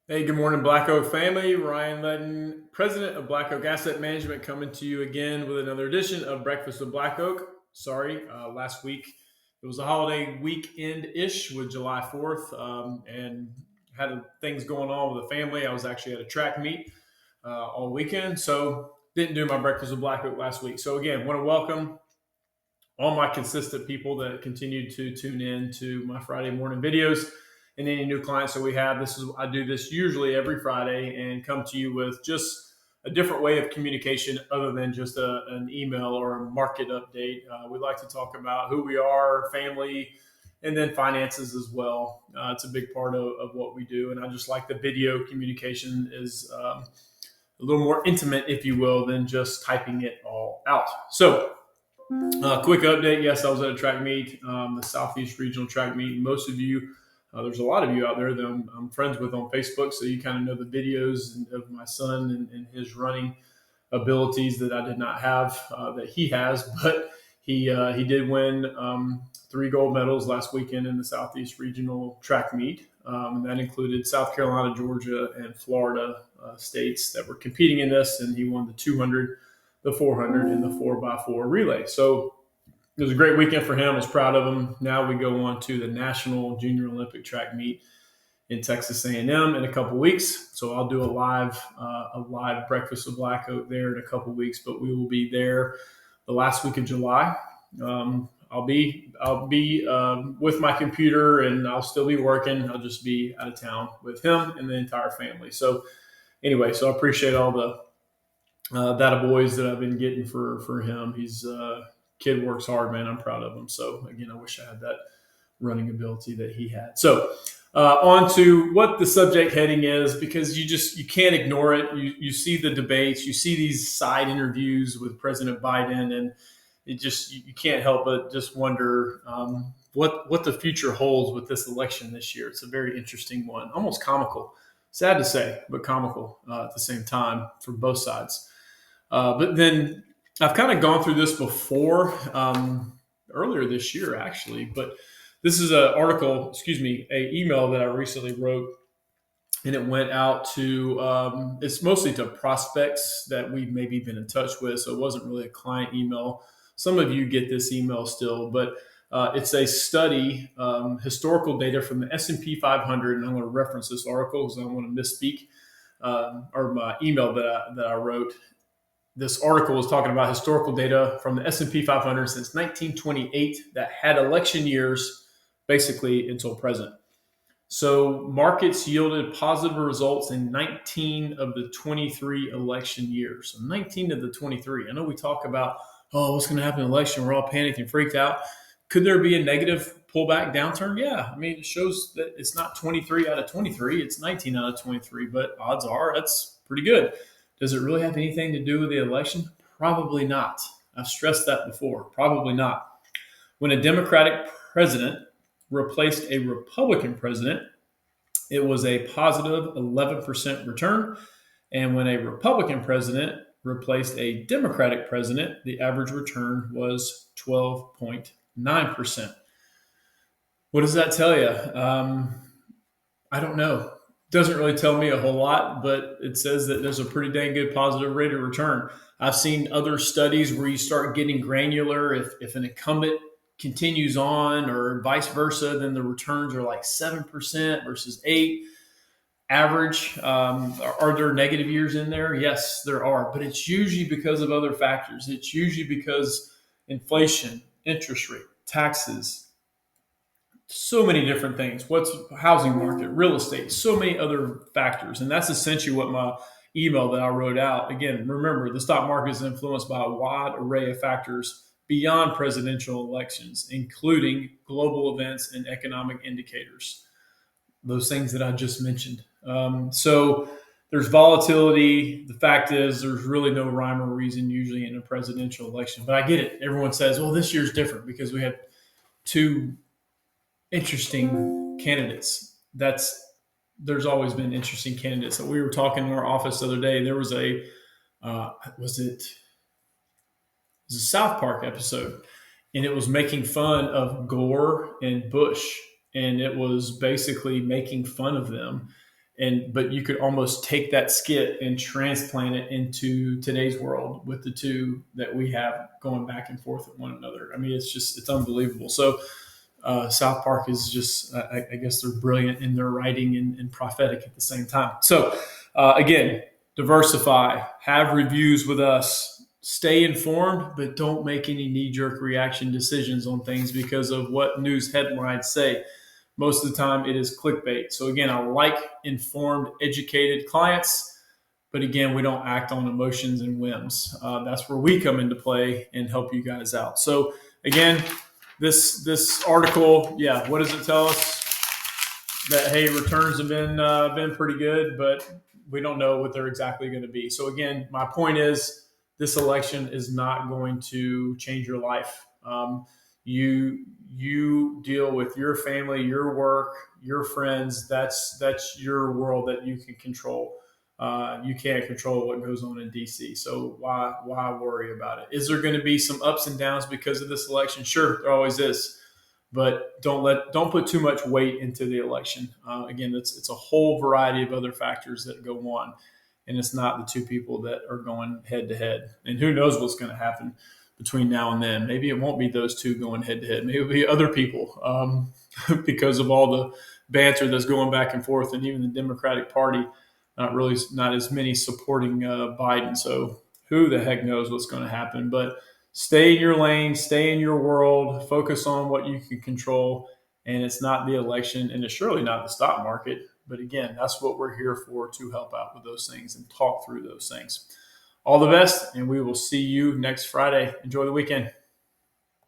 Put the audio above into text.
Hey, good morning, Black Oak family. Ryan Ledden, president of Black Oak Asset Management, coming to you again with another edition of Breakfast with Black Oak. Sorry, last week it was a holiday weekend ish with July 4th, and had things going on with the family. I was actually at a track meet all weekend, so didn't do my Breakfast with Black Oak last week. So, again, want to welcome all my consistent people that continue to tune in to my Friday morning videos and any new clients that we have. I do this usually every Friday and come to you with just a different way of communication other than just an email or a market update. We like to talk about who we are, family, and then finances as well. It's a big part of what we do. And I just like the video communication is a little more intimate, if you will, than just typing it all out. So, quick update. Yes, I was at a track meet, the Southeast Regional Track Meet. Most of you, there's a lot of you out there that I'm friends with on Facebook, so you kind of know the videos of my son and his running abilities that I did not have that he has. But he did win three gold medals last weekend in the Southeast Regional Track Meet. That included South Carolina, Georgia, and Florida states that were competing in this, and he won the 200, the 400, and the 4x4 relay. So it was a great weekend for him. I was proud of him. Now we go on to the National Junior Olympic Track Meet in Texas A&M in a couple weeks. So I'll do a live breakfast with Black Oak there in a couple weeks. But we will be there the last week of July. I'll be with my computer and I'll still be working. I'll just be out of town with him and the entire family. So anyway, so I appreciate all the data boys that I've been getting for him. He's kid works hard, man. I'm proud of him. So again, I wish I had that running ability that he had. So on to what the subject heading is, because you can't ignore it. You see the debates, you see these side interviews with President Biden, and you can't help but just wonder what the future holds with this election this year. It's a very interesting one, almost comical. Sad to say, but comical at the same time from both sides. But then I've kind of gone through this before, earlier this year, actually. But this is a email that I recently wrote, and it went out to, it's mostly to prospects that we've maybe been in touch with. So it wasn't really a client email. Some of you get this email still, but it's a study, historical data from the S&P 500, and I'm going to reference this article because I don't want to misspeak, or my email that I wrote. This article was talking about historical data from the S&P 500 since 1928 that had election years basically until present. So markets yielded positive results in 19 of the 23 election years. So 19 of the 23. I know we talk about, oh, what's going to happen in the election? We're all panicked and freaked out. Could there be a negative pullback downturn? Yeah. I mean, it shows that it's not 23 out of 23. It's 19 out of 23, but odds are that's pretty good. Does it really have anything to do with the election? Probably not. I've stressed that before. Probably not. When a Democratic president replaced a Republican president, it was a positive 11% return. And when a Republican president replaced a Democratic president, the average return was 12.9%. What does that tell you? I don't know. Doesn't really tell me a whole lot, but it says that there's a pretty dang good positive rate of return. I've seen other studies where you start getting granular. If an incumbent continues on or vice versa, then the returns are like 7% versus 8 average. Are there negative years in there? Yes, there are, but it's usually because of other factors. It's usually because inflation, interest rate, taxes, so many different things. What's housing market, real estate, so many other factors. And that's essentially what my email that I wrote out. Again, remember, the stock market is influenced by a wide array of factors beyond presidential elections, including global events and economic indicators, those things that I just mentioned. So there's volatility. The fact is, there's really no rhyme or reason usually in a presidential election. But I get it. Everyone says, well, this year's different because we had two interesting candidates. There's always been interesting candidates. So we were talking in our office the other day. There was it was a South Park episode, and it was making fun of Gore and Bush, and it was basically making fun of them. but you could almost take that skit and transplant it into today's world with the two that we have going back and forth with one another. I mean, it's unbelievable. So South Park is just, I guess they're brilliant in their writing and prophetic at the same time. So again, diversify, have reviews with us, stay informed, but don't make any knee-jerk reaction decisions on things because of what news headlines say. Most of the time it is clickbait. So again, I like informed, educated clients, but again, we don't act on emotions and whims. That's where we come into play and help you guys out. So again, this article, yeah, what does it tell us? That, hey, returns have been pretty good, but we don't know what they're exactly going to be. So again, my point is this election is not going to change your life. You deal with your family, your work, your friends. That's your world that you can control. You can't control what goes on in DC. So why worry about it? Is there going to be some ups and downs because of this election? Sure, there always is. But don't put too much weight into the election. Again, it's a whole variety of other factors that go on, and it's not the two people that are going head to head. And who knows what's going to happen between now and then? Maybe it won't be those two going head to head. Maybe it'll be other people because of all the banter that's going back and forth, and even the Democratic Party not as many supporting Biden. So who the heck knows what's going to happen? But stay in your lane, stay in your world, focus on what you can control. And it's not the election, and it's surely not the stock market. But again, that's what we're here for, to help out with those things and talk through those things. All the best, and we will see you next Friday. Enjoy the weekend.